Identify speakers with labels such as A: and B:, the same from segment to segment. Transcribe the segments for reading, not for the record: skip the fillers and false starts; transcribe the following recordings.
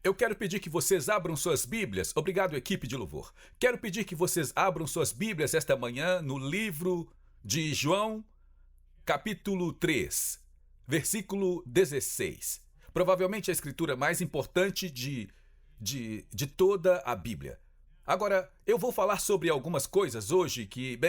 A: Eu quero pedir que vocês abram suas Bíblias. Obrigado, equipe de louvor. Quero pedir que vocês abram suas Bíblias esta manhã no livro de João, capítulo 3, versículo 16. Provavelmente a escritura mais importante de toda a Bíblia. Agora, eu vou falar sobre algumas coisas hoje que,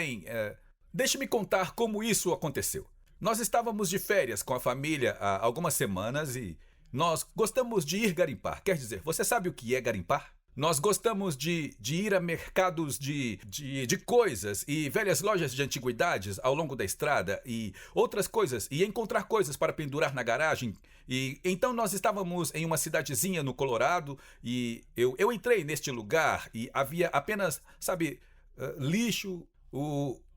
A: deixe-me contar como isso aconteceu. Nós estávamos de férias com a família há algumas semanas e nós gostamos de ir garimpar. Quer dizer, você sabe o que é garimpar? Nós gostamos de ir a mercados de coisas e velhas lojas de antiguidades ao longo da estrada e outras coisas e encontrar coisas para pendurar na garagem. E então nós estávamos em uma cidadezinha no Colorado e eu entrei neste lugar e havia apenas, lixo.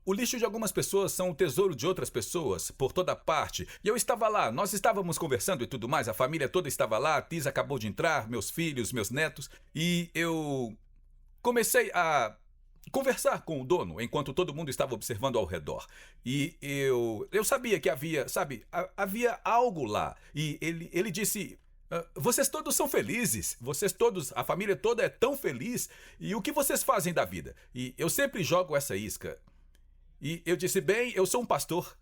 A: O lixo de algumas pessoas são o tesouro de outras pessoas, por toda parte. E eu estava lá, nós estávamos conversando e tudo mais, a família toda estava lá, a Tis acabou de entrar, meus filhos, meus netos, e eu comecei a conversar com o dono, enquanto todo mundo estava observando ao redor. E eu sabia que havia algo lá. E ele disse: vocês todos são felizes, vocês todos, a família toda é tão feliz, e o que vocês fazem da vida? E eu sempre jogo essa isca. E eu disse: eu sou um pastor.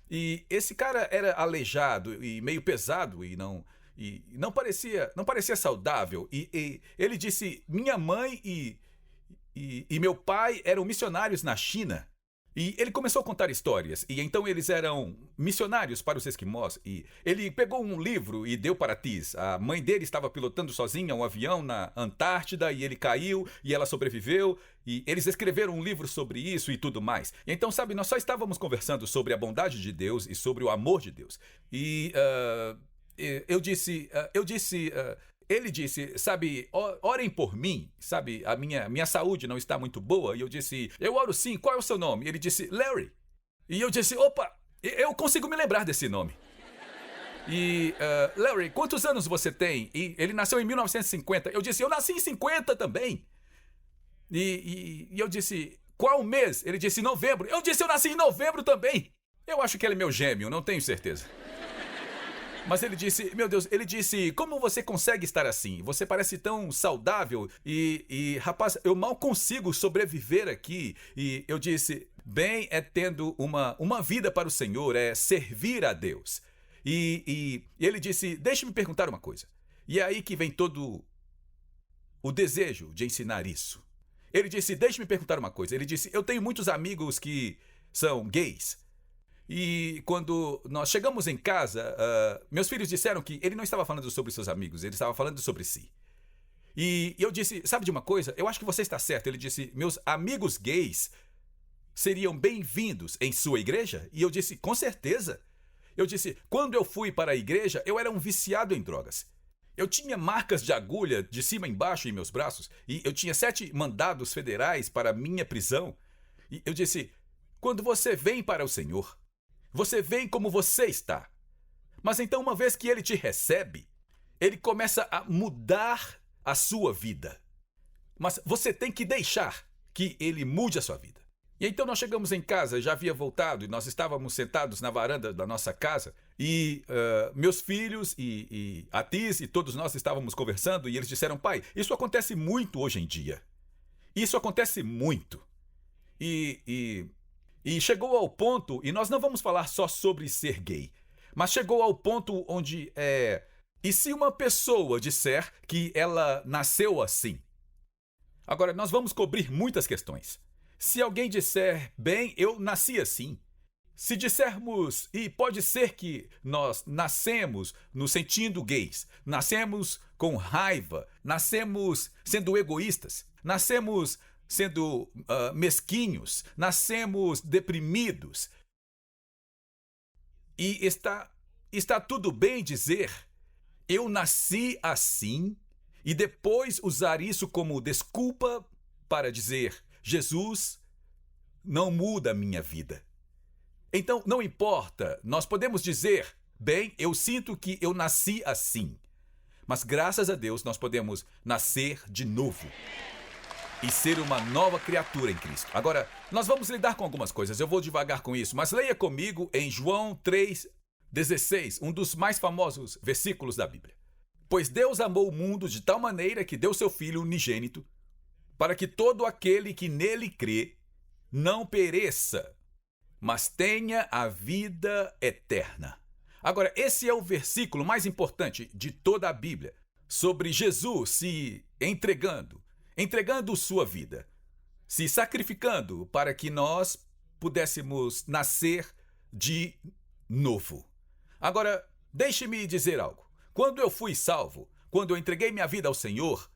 A: E esse cara era aleijado e meio pesado e não parecia saudável. E ele disse: minha mãe e meu pai eram missionários na China. E ele começou a contar histórias. E então eles eram missionários para os esquimós. E ele pegou um livro e deu para Tis. A mãe dele estava pilotando sozinha um avião na Antártida e ele caiu e ela sobreviveu. E eles escreveram um livro sobre isso e tudo mais. E então, nós só estávamos conversando sobre a bondade de Deus e sobre o amor de Deus. E ele disse, orem por mim, a minha saúde não está muito boa. E eu disse: eu oro sim, qual é o seu nome? Ele disse: Larry. E eu disse: opa, eu consigo me lembrar desse nome. E, Larry, quantos anos você tem? E ele nasceu em 1950. Eu disse: eu nasci em 50 também. E eu disse: qual mês? Ele disse: novembro. Eu disse: eu nasci em novembro também. Eu acho que ele é meu gêmeo, não tenho certeza. Mas ele disse: meu Deus, como você consegue estar assim? Você parece tão saudável e rapaz, eu mal consigo sobreviver aqui. E eu disse: é tendo uma vida para o Senhor, é servir a Deus. E ele disse: deixe-me perguntar uma coisa. E é aí que vem todo o desejo de ensinar isso. Ele disse: deixe-me perguntar uma coisa. Ele disse: eu tenho muitos amigos que são gays. E quando nós chegamos em casa, meus filhos disseram que ele não estava falando sobre seus amigos, ele estava falando sobre si. E eu disse: sabe de uma coisa? Eu acho que você está certo. Ele disse: meus amigos gays seriam bem-vindos em sua igreja? E eu disse: com certeza. Eu disse: quando eu fui para a igreja, eu era um viciado em drogas. Eu tinha marcas de agulha de cima a embaixo em meus braços e eu tinha 7 mandados federais para minha prisão. E eu disse: quando você vem para o Senhor, você vem como você está. Mas então, uma vez que ele te recebe, ele começa a mudar a sua vida. Mas você tem que deixar que ele mude a sua vida. E então nós chegamos em casa, já havia voltado, e nós estávamos sentados na varanda da nossa casa, e meus filhos e a Tis e todos nós estávamos conversando, e eles disseram: pai, isso acontece muito hoje em dia. Isso acontece muito. E chegou ao ponto, e nós não vamos falar só sobre ser gay, mas chegou ao ponto onde e se uma pessoa disser que ela nasceu assim? Agora, nós vamos cobrir muitas questões. Se alguém disser: eu nasci assim. Se dissermos, e pode ser que nós nascemos nos sentindo gays, nascemos com raiva, nascemos sendo egoístas, nascemos sendo mesquinhos, nascemos deprimidos. E está tudo bem dizer: eu nasci assim, e depois usar isso como desculpa para dizer: Jesus não muda a minha vida. Então, não importa, nós podemos dizer: eu sinto que eu nasci assim. Mas graças a Deus nós podemos nascer de novo e ser uma nova criatura em Cristo. Agora, nós vamos lidar com algumas coisas, eu vou devagar com isso, mas leia comigo em João 3,16, um dos mais famosos versículos da Bíblia. Pois Deus amou o mundo de tal maneira que deu seu Filho unigênito, para que todo aquele que nele crê não pereça, mas tenha a vida eterna. Agora, esse é o versículo mais importante de toda a Bíblia, sobre Jesus se entregando sua vida, se sacrificando para que nós pudéssemos nascer de novo. Agora, deixe-me dizer algo. Quando eu fui salvo, quando eu entreguei minha vida ao Senhor,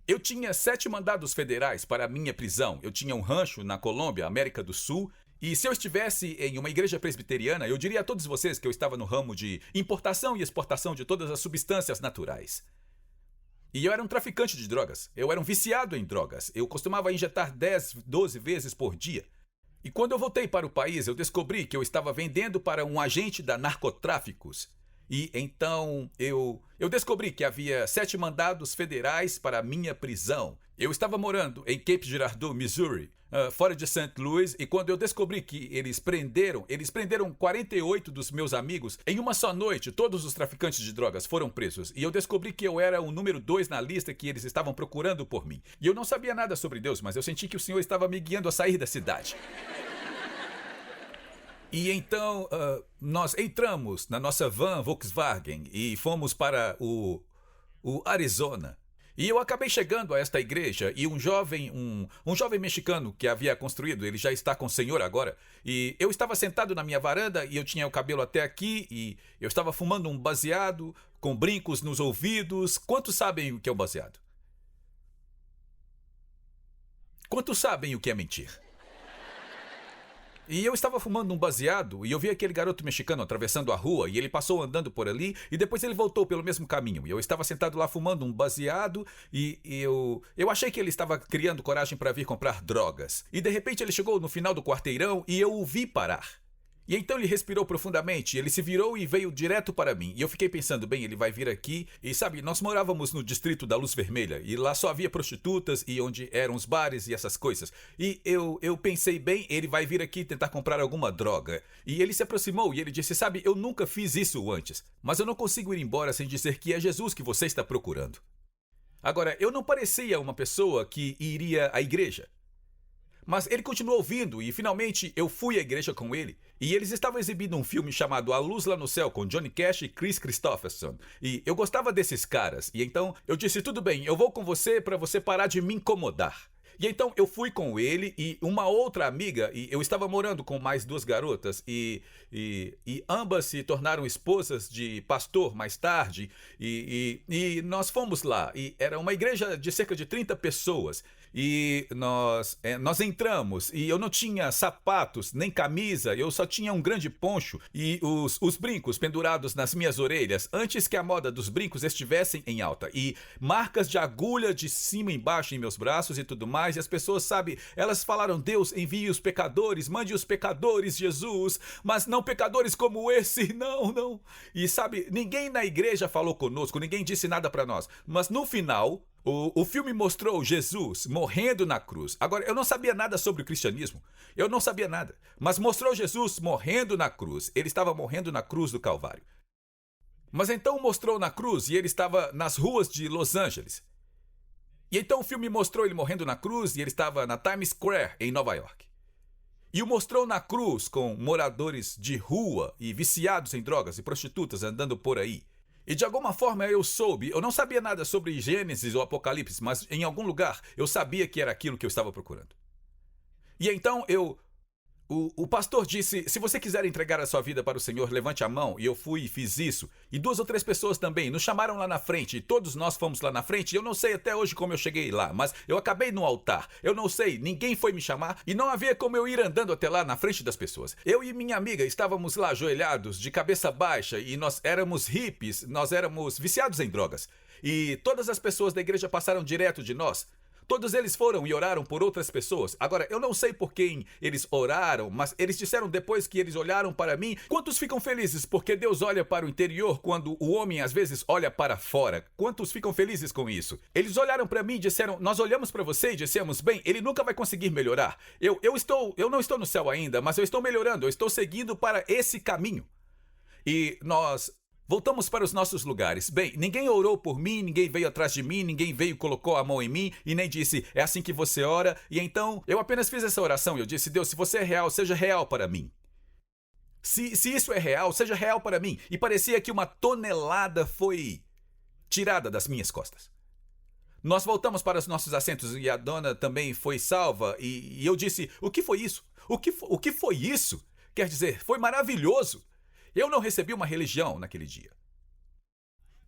A: eu tinha 7 mandados federais para a minha prisão. Eu tinha um rancho na Colômbia, América do Sul, e se eu estivesse em uma igreja presbiteriana, eu diria a todos vocês que eu estava no ramo de importação e exportação de todas as substâncias naturais. E eu era um traficante de drogas. Eu era um viciado em drogas. Eu costumava injetar 10, 12 vezes por dia. E quando eu voltei para o país, eu descobri que eu estava vendendo para um agente da narcotráficos. E então eu descobri que havia 7 mandados federais para a minha prisão. Eu estava morando em Cape Girardeau, Missouri, fora de St. Louis, e quando eu descobri que eles prenderam 48 dos meus amigos, em uma só noite, todos os traficantes de drogas foram presos. E eu descobri que eu era o número 2 na lista que eles estavam procurando por mim. E eu não sabia nada sobre Deus, mas eu senti que o Senhor estava me guiando a sair da cidade. E então nós entramos na nossa van Volkswagen e fomos para o Arizona. E eu acabei chegando a esta igreja e um jovem mexicano que havia construído, ele já está com o Senhor agora, e eu estava sentado na minha varanda e eu tinha o cabelo até aqui e eu estava fumando um baseado com brincos nos ouvidos. Quantos sabem o que é um baseado? Quantos sabem o que é mentir? E eu estava fumando um baseado e eu vi aquele garoto mexicano atravessando a rua e ele passou andando por ali e depois ele voltou pelo mesmo caminho. E eu estava sentado lá fumando um baseado e eu achei que ele estava criando coragem para vir comprar drogas. E de repente ele chegou no final do quarteirão e eu o vi parar. E então ele respirou profundamente, ele se virou e veio direto para mim. E eu fiquei pensando, bem, ele vai vir aqui. E sabe, nós morávamos no distrito da Luz Vermelha. E lá só havia prostitutas e onde eram os bares e essas coisas. E eu pensei, bem, ele vai vir aqui tentar comprar alguma droga. E ele se aproximou e ele disse, sabe, eu nunca fiz isso antes. Mas eu não consigo ir embora sem dizer que é Jesus que você está procurando. Agora, eu não parecia uma pessoa que iria à igreja. Mas ele continuou vindo e finalmente eu fui à igreja com ele. E eles estavam exibindo um filme chamado A Luz Lá no Céu com Johnny Cash e Chris Christopherson. E eu gostava desses caras. E então eu disse, tudo bem, eu vou com você para você parar de me incomodar. E então eu fui com ele e uma outra amiga, e eu estava morando com mais 2 garotas, e ambas se tornaram esposas de pastor mais tarde, e nós fomos lá, e era uma igreja de cerca de 30 pessoas, e nós entramos, e eu não tinha sapatos, nem camisa, eu só tinha um grande poncho, e os brincos pendurados nas minhas orelhas, antes que a moda dos brincos estivessem em alta, e marcas de agulha de cima e embaixo em meus braços e tudo mais. E as pessoas, sabe, elas falaram, Deus, envie os pecadores, mande os pecadores, Jesus, mas não pecadores como esse, não. E sabe, ninguém na igreja falou conosco, ninguém disse nada para nós, mas no final, o filme mostrou Jesus morrendo na cruz. Agora, eu não sabia nada sobre o cristianismo, eu não sabia nada, mas mostrou Jesus morrendo na cruz, ele estava morrendo na cruz do Calvário. Mas então mostrou na cruz e ele estava nas ruas de Los Angeles. E então o filme mostrou ele morrendo na cruz e ele estava na Times Square, em Nova York. E o mostrou na cruz com moradores de rua e viciados em drogas e prostitutas andando por aí. E de alguma forma eu não sabia nada sobre Gênesis ou Apocalipse, mas em algum lugar eu sabia que era aquilo que eu estava procurando. E então o pastor disse, se você quiser entregar a sua vida para o Senhor, levante a mão. E eu fui e fiz isso. E 2 ou 3 pessoas também nos chamaram lá na frente. E todos nós fomos lá na frente. Eu não sei até hoje como eu cheguei lá, mas eu acabei no altar. Eu não sei, ninguém foi me chamar. E não havia como eu ir andando até lá na frente das pessoas. Eu e minha amiga estávamos lá ajoelhados, de cabeça baixa. E nós éramos hippies, nós éramos viciados em drogas. E todas as pessoas da igreja passaram direto de nós. Todos eles foram e oraram por outras pessoas. Agora, eu não sei por quem eles oraram, mas eles disseram depois que eles olharam para mim. Quantos ficam felizes porque Deus olha para o interior quando o homem às vezes olha para fora? Quantos ficam felizes com isso? Eles olharam para mim e disseram, nós olhamos para você e dissemos, bem, ele nunca vai conseguir melhorar. Eu não estou no céu ainda, mas eu estou melhorando, eu estou seguindo para esse caminho. E nós Voltamos para os nossos lugares. Bem, ninguém orou por mim, ninguém veio atrás de mim, ninguém veio e colocou a mão em mim e nem disse, é assim que você ora. E então, eu apenas fiz essa oração e eu disse, Deus, se você é real, seja real para mim. Se isso é real, seja real para mim. E parecia que uma tonelada foi tirada das minhas costas. Nós voltamos para os nossos assentos e a dona também foi salva. E eu disse, o que foi isso? O que foi isso? Quer dizer, foi maravilhoso. Eu não recebi uma religião naquele dia.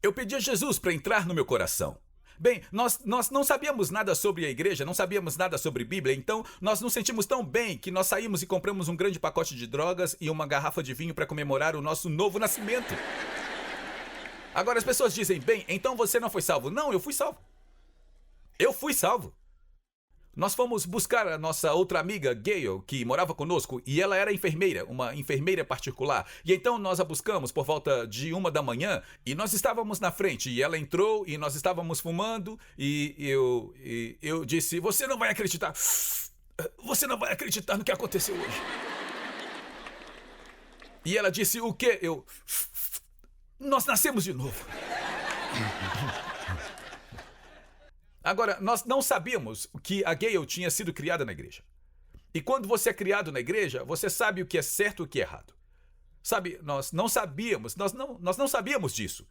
A: Eu pedi a Jesus para entrar no meu coração. Bem, nós não sabíamos nada sobre a igreja, não sabíamos nada sobre Bíblia, então nós nos sentimos tão bem que nós saímos e compramos um grande pacote de drogas e uma garrafa de vinho para comemorar o nosso novo nascimento. Agora as pessoas dizem, bem, então você não foi salvo. Não, eu fui salvo. Eu fui salvo. Nós fomos buscar a nossa outra amiga, Gayle, que morava conosco, e ela era enfermeira, uma enfermeira particular. E então nós a buscamos por volta de 1 da manhã, e nós estávamos na frente, e ela entrou, e nós estávamos fumando, e eu disse, você não vai acreditar no que aconteceu hoje. E ela disse, o quê? Nós nascemos de novo. Agora, nós não sabíamos que a Gayle tinha sido criada na igreja. E quando você é criado na igreja, você sabe o que é certo e o que é errado. Sabe, nós não sabíamos, nós não sabíamos disso.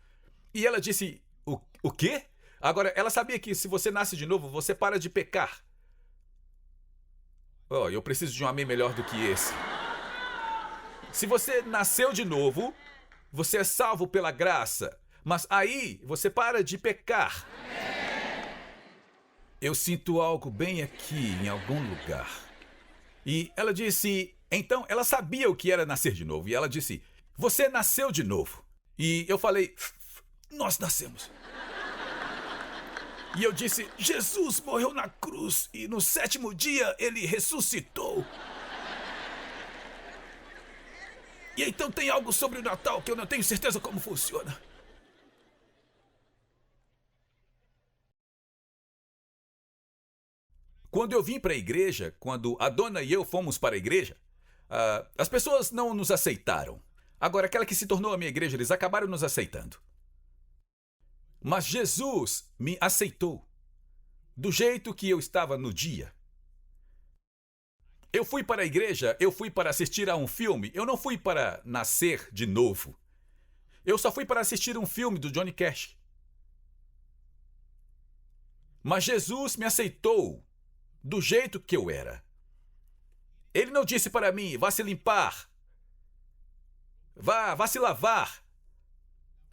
A: E ela disse, o quê? Agora, ela sabia que se você nasce de novo, você para de pecar. Oh, eu preciso de um amém melhor do que esse. Se você nasceu de novo, você é salvo pela graça. Mas aí, você para de pecar. Eu sinto algo bem aqui, em algum lugar. E ela disse, então, ela sabia o que era nascer de novo. E ela disse, você nasceu de novo. E eu falei, nós nascemos. E eu disse, Jesus morreu na cruz e no 7º dia ele ressuscitou. E então tem algo sobre o Natal que eu não tenho certeza como funciona. Quando eu vim para a igreja, quando a dona e eu fomos para a igreja, as pessoas não nos aceitaram. Agora, aquela que se tornou a minha igreja, eles acabaram nos aceitando. Mas Jesus me aceitou do jeito que eu estava no dia. Eu fui para a igreja, eu fui para assistir a um filme, eu não fui para nascer de novo. Eu só fui para assistir um filme do Johnny Cash. Mas Jesus me aceitou do jeito que eu era. Ele não disse para mim, vá se limpar. Vá se lavar.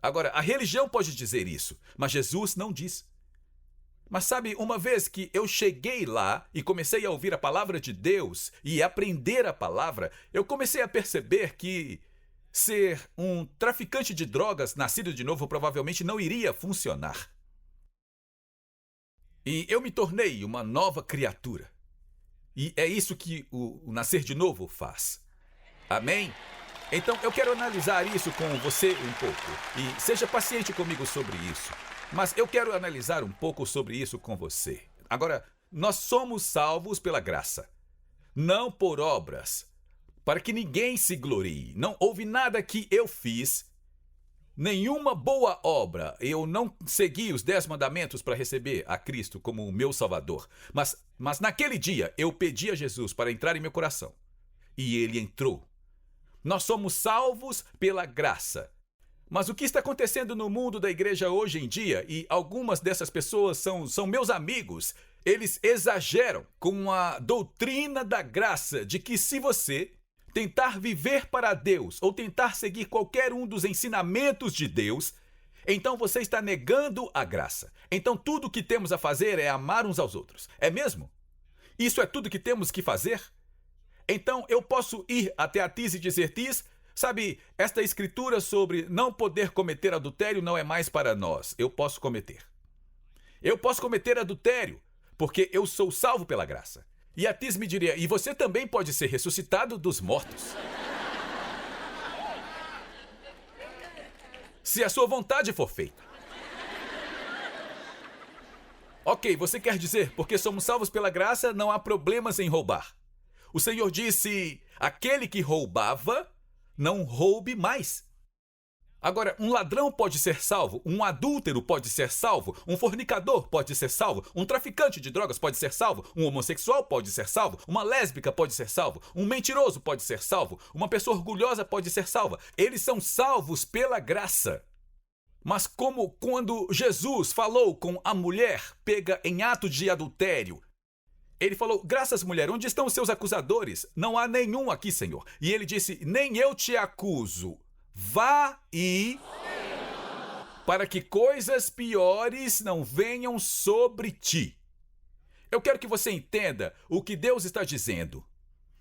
A: Agora, a religião pode dizer isso, mas Jesus não diz. Mas sabe, uma vez que eu cheguei lá e comecei a ouvir a palavra de Deus e aprender a palavra, eu comecei a perceber que ser um traficante de drogas nascido de novo provavelmente não iria funcionar. E eu me tornei uma nova criatura. E é isso que o nascer de novo faz. Amém? Então eu quero analisar isso com você um pouco. E seja paciente comigo sobre isso. Mas eu quero analisar um pouco sobre isso com você. Agora, nós somos salvos pela graça, não por obras, para que ninguém se glorie. Não houve nada que eu fiz, nenhuma boa obra. Eu não segui os 10 mandamentos para receber a Cristo como o meu Salvador. Mas naquele dia eu pedi a Jesus para entrar em meu coração. E ele entrou. Nós somos salvos pela graça. Mas o que está acontecendo no mundo da igreja hoje em dia, e algumas dessas pessoas são meus amigos, eles exageram com a doutrina da graça de que se você tentar viver para Deus ou tentar seguir qualquer um dos ensinamentos de Deus, então você está negando a graça. Então tudo o que temos a fazer é amar uns aos outros. É mesmo? Isso é tudo que temos que fazer? Então eu posso ir até a Tis e dizer, Tis, sabe, esta escritura sobre não poder cometer adultério não é mais para nós. Eu posso cometer. Eu posso cometer adultério, porque eu sou salvo pela graça. E a Tis me diria, e você também pode ser ressuscitado dos mortos. Se a sua vontade for feita. Ok, você quer dizer, porque somos salvos pela graça, não há problemas em roubar. O Senhor disse, aquele que roubava, não roube mais. Agora, um ladrão pode ser salvo, um adúltero pode ser salvo, um fornicador pode ser salvo, um traficante de drogas pode ser salvo, um homossexual pode ser salvo, uma lésbica pode ser salvo, um mentiroso pode ser salvo, uma pessoa orgulhosa pode ser salva. Eles são salvos pela graça. Mas como quando Jesus falou com a mulher pega em ato de adultério, ele falou: graças, mulher, onde estão os seus acusadores? Não há nenhum aqui, Senhor. E ele disse: nem eu te acuso. Vá para que coisas piores não venham sobre ti. Eu quero que você entenda o que Deus está dizendo.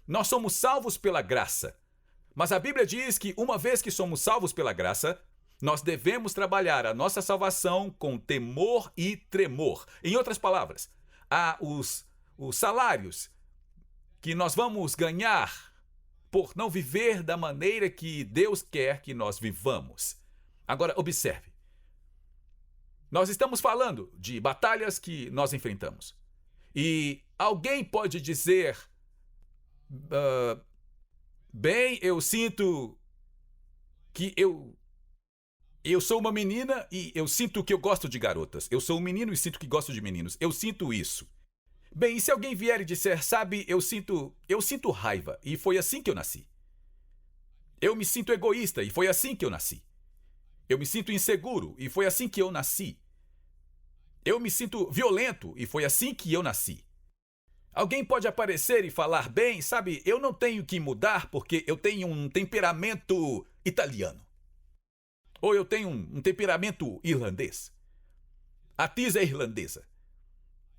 A: Nós somos salvos pela graça. Mas a Bíblia diz que uma vez que somos salvos pela graça, nós devemos trabalhar a nossa salvação com temor e tremor. Em outras palavras, há os salários que nós vamos ganhar por não viver da maneira que Deus quer que nós vivamos. Agora, observe. Nós estamos falando de batalhas que nós enfrentamos. E alguém pode dizer: bem, eu sinto que eu sou uma menina e eu sinto que eu gosto de garotas. Eu sou um menino e sinto que gosto de meninos. Eu sinto isso. Bem, e se alguém vier e disser: sabe, eu sinto raiva e foi assim que eu nasci. Eu me sinto egoísta e foi assim que eu nasci. Eu me sinto inseguro e foi assim que eu nasci. Eu me sinto violento e foi assim que eu nasci. Alguém pode aparecer e falar: bem, sabe, eu não tenho que mudar porque eu tenho um temperamento italiano. Ou eu tenho um temperamento irlandês. A Tis é irlandesa.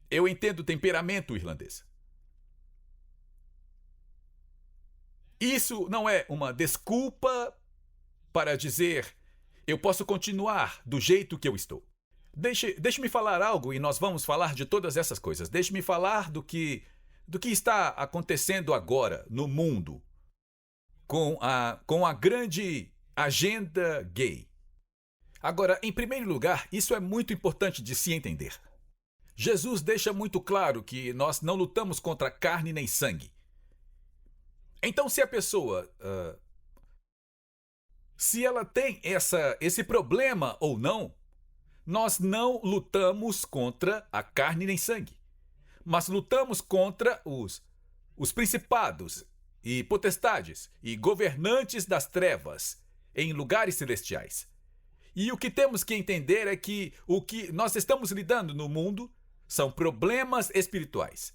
A: Eu entendo o temperamento irlandês. Isso não é uma desculpa para dizer: eu posso continuar do jeito que eu estou. Deixe-me falar algo e nós vamos falar de todas essas coisas. Deixe-me falar do que está acontecendo agora no mundo com a grande agenda gay. Agora, em primeiro lugar, isso é muito importante de se entender. Jesus deixa muito claro que nós não lutamos contra carne nem sangue. Então, se a pessoa, se ela tem esse problema ou não, nós não lutamos contra a carne nem sangue, mas lutamos contra os principados e potestades e governantes das trevas em lugares celestiais. E o que temos que entender é que o que nós estamos lidando no mundo são problemas espirituais.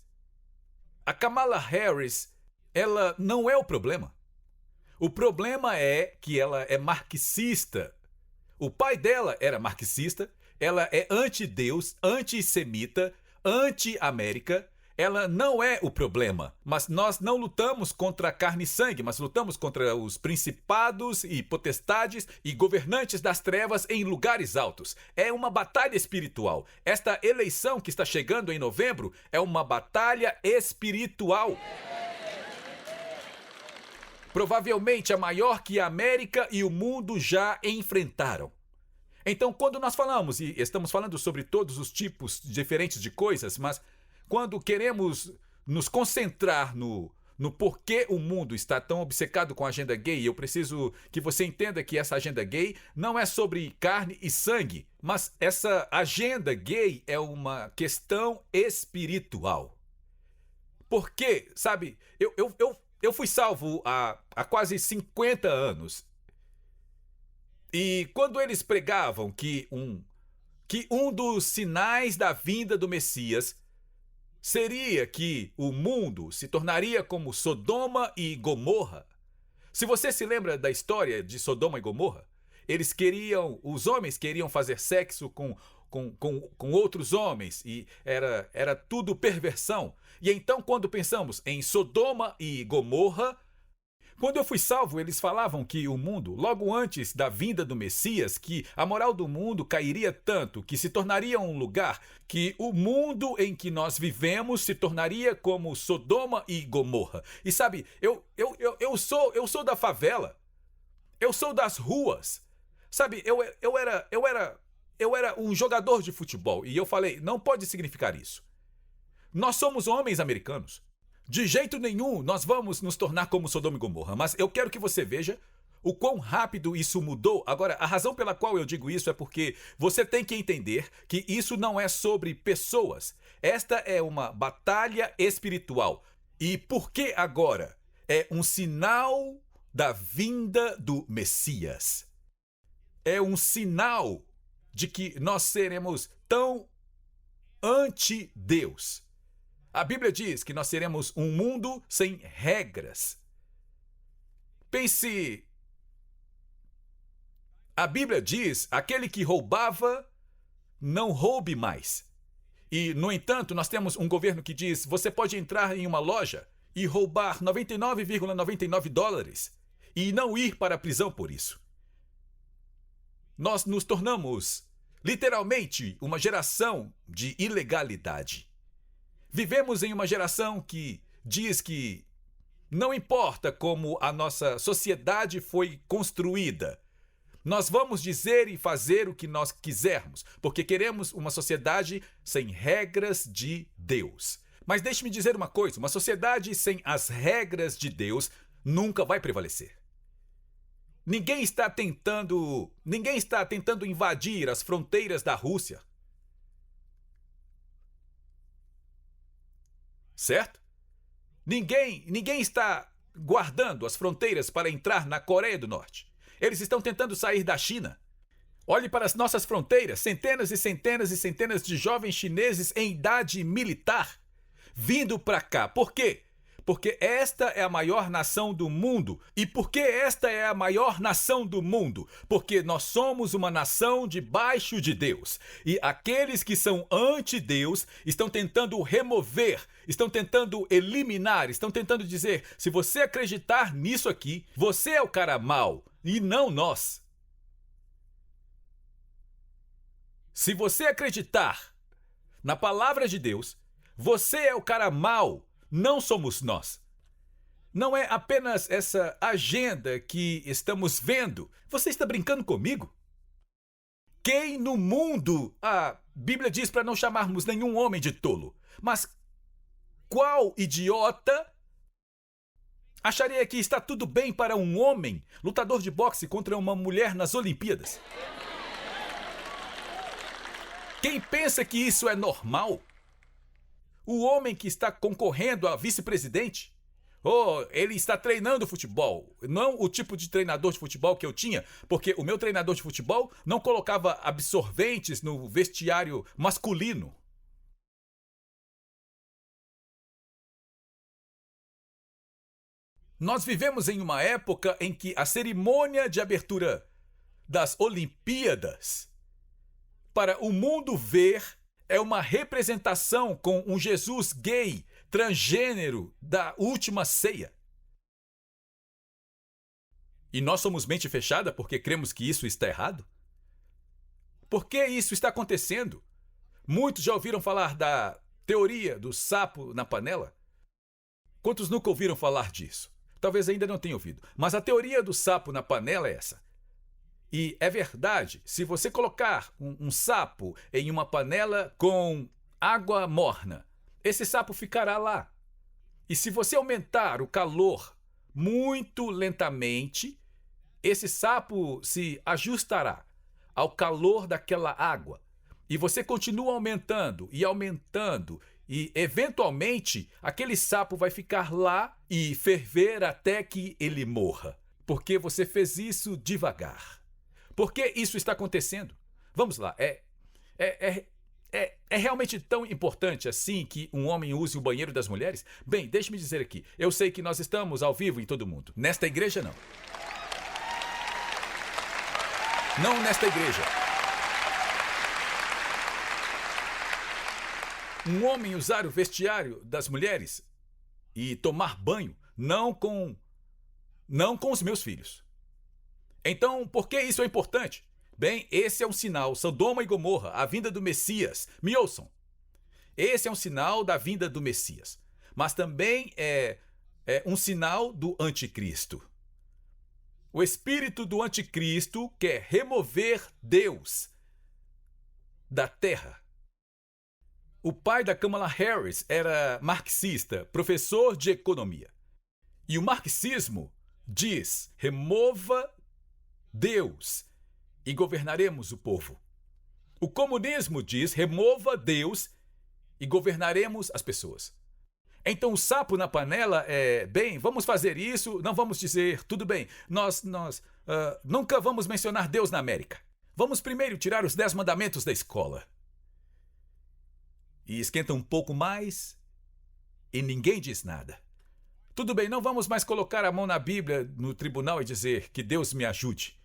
A: A Kamala Harris, ela não é o problema. O problema é que ela é marxista. O pai dela era marxista, ela é anti-Deus, antissemita, anti-América. Ela não é o problema, mas nós não lutamos contra carne e sangue, mas lutamos contra os principados e potestades e governantes das trevas em lugares altos. É uma batalha espiritual. Esta eleição que está chegando em novembro é uma batalha espiritual. Provavelmente a maior que a América e o mundo já enfrentaram. Então, quando nós falamos, e estamos falando sobre todos os tipos diferentes de coisas, mas quando queremos nos concentrar no porquê o mundo está tão obcecado com a agenda gay, eu preciso que você entenda que essa agenda gay não é sobre carne e sangue, mas essa agenda gay é uma questão espiritual. Porque, sabe, eu fui salvo há quase 50 anos. E quando eles pregavam que um dos sinais da vinda do Messias seria que o mundo se tornaria como Sodoma e Gomorra. Se você se lembra da história de Sodoma e Gomorra, os homens queriam fazer sexo com outros homens e era tudo perversão. E então, quando pensamos em Sodoma e Gomorra, quando eu fui salvo, eles falavam que o mundo, logo antes da vinda do Messias, que a moral do mundo cairia tanto, que se tornaria um lugar, que o mundo em que nós vivemos se tornaria como Sodoma e Gomorra. E sabe, eu sou da favela, eu sou das ruas. Sabe, eu era um jogador de futebol e eu falei: não pode significar isso. Nós somos homens americanos. De jeito nenhum nós vamos nos tornar como Sodoma e Gomorra, mas eu quero que você veja o quão rápido isso mudou. Agora, a razão pela qual eu digo isso é porque você tem que entender que isso não é sobre pessoas. Esta é uma batalha espiritual. E por que agora? É um sinal da vinda do Messias. É um sinal de que nós seremos tão anti-Deus. A Bíblia diz que nós seremos um mundo sem regras. Pense, a Bíblia diz, aquele que roubava, não roube mais. E, no entanto, nós temos um governo que diz, você pode entrar em uma loja e roubar 99,99 dólares e não ir para a prisão por isso. Nós nos tornamos, literalmente, uma geração de ilegalidade. Vivemos em uma geração que diz que não importa como a nossa sociedade foi construída, nós vamos dizer e fazer o que nós quisermos, porque queremos uma sociedade sem regras de Deus. Mas deixe-me dizer uma coisa, uma sociedade sem as regras de Deus nunca vai prevalecer. Ninguém está tentando invadir as fronteiras da Rússia. Certo? Ninguém está guardando as fronteiras para entrar na Coreia do Norte. Eles estão tentando sair da China. Olhe para as nossas fronteiras, centenas e centenas e centenas de jovens chineses em idade militar vindo para cá. Por quê? Porque esta é a maior nação do mundo. E por que esta é a maior nação do mundo? Porque nós somos uma nação debaixo de Deus. E aqueles que são anti-Deus estão tentando remover, estão tentando eliminar, estão tentando dizer, se você acreditar nisso aqui, você é o cara mau e não nós. Se você acreditar na palavra de Deus, você é o cara mau, não somos nós. Não é apenas essa agenda que estamos vendo. Você está brincando comigo? Quem no mundo, a Bíblia diz para não chamarmos nenhum homem de tolo, mas qual idiota acharia que está tudo bem para um homem, lutador de boxe, contra uma mulher nas Olimpíadas? Quem pensa que isso é normal? O homem que está concorrendo a vice-presidente, ele está treinando futebol. Não o tipo de treinador de futebol que eu tinha, porque o meu treinador de futebol não colocava absorventes no vestiário masculino. Nós vivemos em uma época em que a cerimônia de abertura das Olimpíadas, para o mundo ver, é uma representação com um Jesus gay, transgênero da última ceia. E nós somos mente fechada porque cremos que isso está errado? Por que isso está acontecendo? Muitos já ouviram falar da teoria do sapo na panela? Quantos nunca ouviram falar disso? Talvez ainda não tenham ouvido. Mas a teoria do sapo na panela é essa. E é verdade, se você colocar um sapo em uma panela com água morna, esse sapo ficará lá. E se você aumentar o calor muito lentamente, esse sapo se ajustará ao calor daquela água. E você continua aumentando e aumentando, e eventualmente aquele sapo vai ficar lá e ferver até que ele morra. Porque você fez isso devagar. Por que isso está acontecendo? Vamos lá, é realmente tão importante assim que um homem use o banheiro das mulheres? Bem, deixe-me dizer aqui, eu sei que nós estamos ao vivo em todo mundo. Nesta igreja, não. Não nesta igreja. Um homem usar o vestiário das mulheres e tomar banho, não com os meus filhos. Então, por que isso é importante? Bem, esse é um sinal, Sodoma e Gomorra, a vinda do Messias. Me ouçam. Esse é um sinal da vinda do Messias. Mas também é um sinal do anticristo. O espírito do anticristo quer remover Deus da terra. O pai da Kamala Harris era marxista, professor de economia. E o marxismo diz: remova Deus e governaremos o povo. O comunismo diz: remova Deus e governaremos as pessoas. Então o sapo na panela é: bem, vamos fazer isso, não vamos dizer, tudo bem, nós nunca vamos mencionar Deus na América. Vamos primeiro tirar os 10 mandamentos da escola. E esquenta um pouco mais e ninguém diz nada. Tudo bem, não vamos mais colocar a mão na Bíblia no tribunal e dizer que Deus me ajude.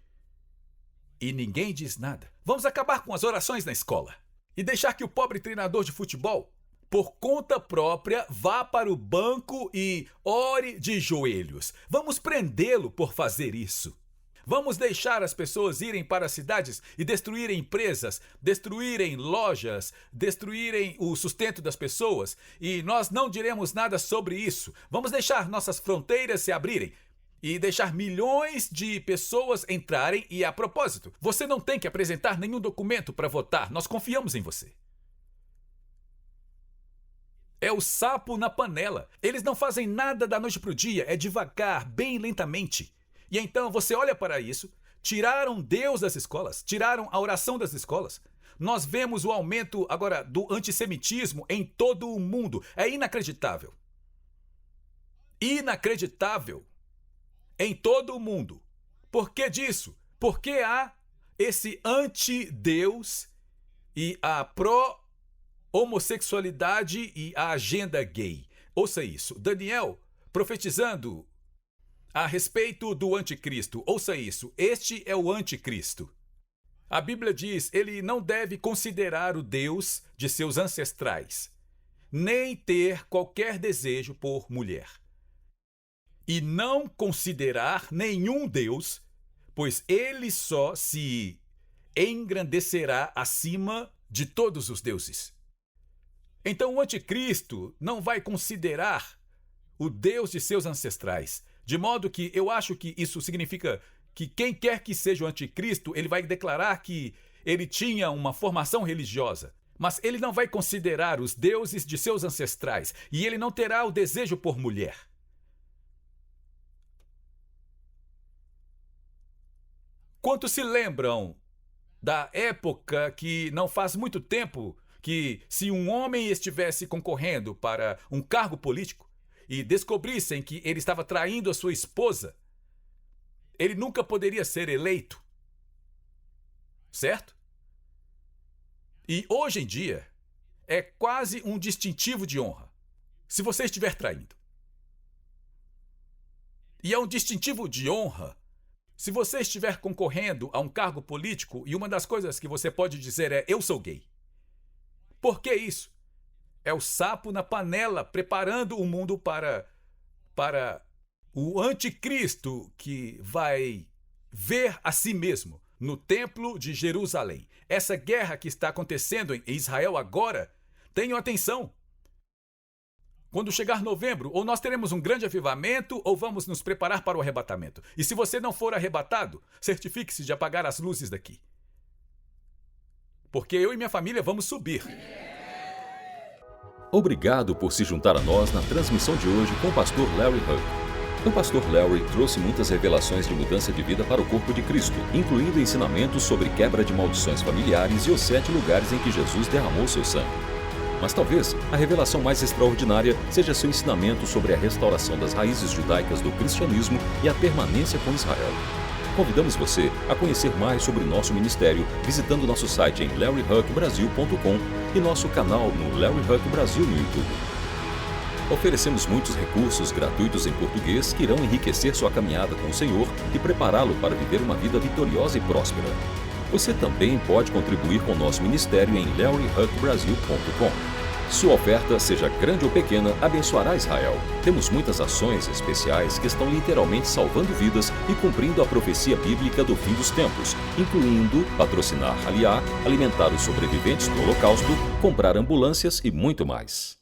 A: E ninguém diz nada. Vamos acabar com as orações na escola e deixar que o pobre treinador de futebol, por conta própria, vá para o banco e ore de joelhos. Vamos prendê-lo por fazer isso. Vamos deixar as pessoas irem para as cidades e destruírem empresas, destruírem lojas, destruírem o sustento das pessoas, e nós não diremos nada sobre isso. Vamos deixar nossas fronteiras se abrirem e deixar milhões de pessoas entrarem. E, a propósito, você não tem que apresentar nenhum documento para votar. Nós confiamos em você. É o sapo na panela. Eles não fazem nada da noite para o dia. É devagar, bem lentamente. E então você olha para isso. Tiraram Deus das escolas. Tiraram a oração das escolas. Nós vemos o aumento agora do antissemitismo em todo o mundo. É inacreditável. Inacreditável. Em todo o mundo. Por que disso? Porque há esse anti-Deus e a pró-homossexualidade e a agenda gay. Ouça isso. Daniel profetizando a respeito do anticristo. Ouça isso. Este é o anticristo. A Bíblia diz: ele não deve considerar o Deus de seus ancestrais, nem ter qualquer desejo por mulher. E não considerar nenhum Deus, pois ele só se engrandecerá acima de todos os deuses. Então o anticristo não vai considerar o Deus de seus ancestrais, de modo que eu acho que isso significa que quem quer que seja o anticristo, ele vai declarar que ele tinha uma formação religiosa, mas ele não vai considerar os deuses de seus ancestrais, e ele não terá o desejo por mulher. Quantos se lembram da época que não faz muito tempo que, se um homem estivesse concorrendo para um cargo político e descobrissem que ele estava traindo a sua esposa, ele nunca poderia ser eleito? Certo? E hoje em dia é quase um distintivo de honra se você estiver traindo. E é um distintivo de honra se você estiver concorrendo a um cargo político e uma das coisas que você pode dizer é: eu sou gay. Por que isso? É o sapo na panela preparando o mundo para o anticristo que vai ver a si mesmo no templo de Jerusalém. Essa guerra que está acontecendo em Israel agora, tenham atenção. Quando chegar novembro, ou nós teremos um grande avivamento, ou vamos nos preparar para o arrebatamento. E se você não for arrebatado, certifique-se de apagar as luzes daqui. Porque eu e minha família vamos subir.
B: Obrigado por se juntar a nós na transmissão de hoje com o pastor Larry Hug. O pastor Larry trouxe muitas revelações de mudança de vida para o corpo de Cristo, incluindo ensinamentos sobre quebra de maldições familiares e os 7 lugares em que Jesus derramou seu sangue. Mas talvez a revelação mais extraordinária seja seu ensinamento sobre a restauração das raízes judaicas do cristianismo e a permanência com Israel. Convidamos você a conhecer mais sobre o nosso ministério visitando nosso site em larryhugbrasil.com e nosso canal no Larry Hug Brasil no YouTube. Oferecemos muitos recursos gratuitos em português que irão enriquecer sua caminhada com o Senhor e prepará-lo para viver uma vida vitoriosa e próspera. Você também pode contribuir com o nosso ministério em larryhugbrasil.com. Sua oferta, seja grande ou pequena, abençoará Israel. Temos muitas ações especiais que estão literalmente salvando vidas e cumprindo a profecia bíblica do fim dos tempos, incluindo patrocinar Aliá, alimentar os sobreviventes do Holocausto, comprar ambulâncias e muito mais.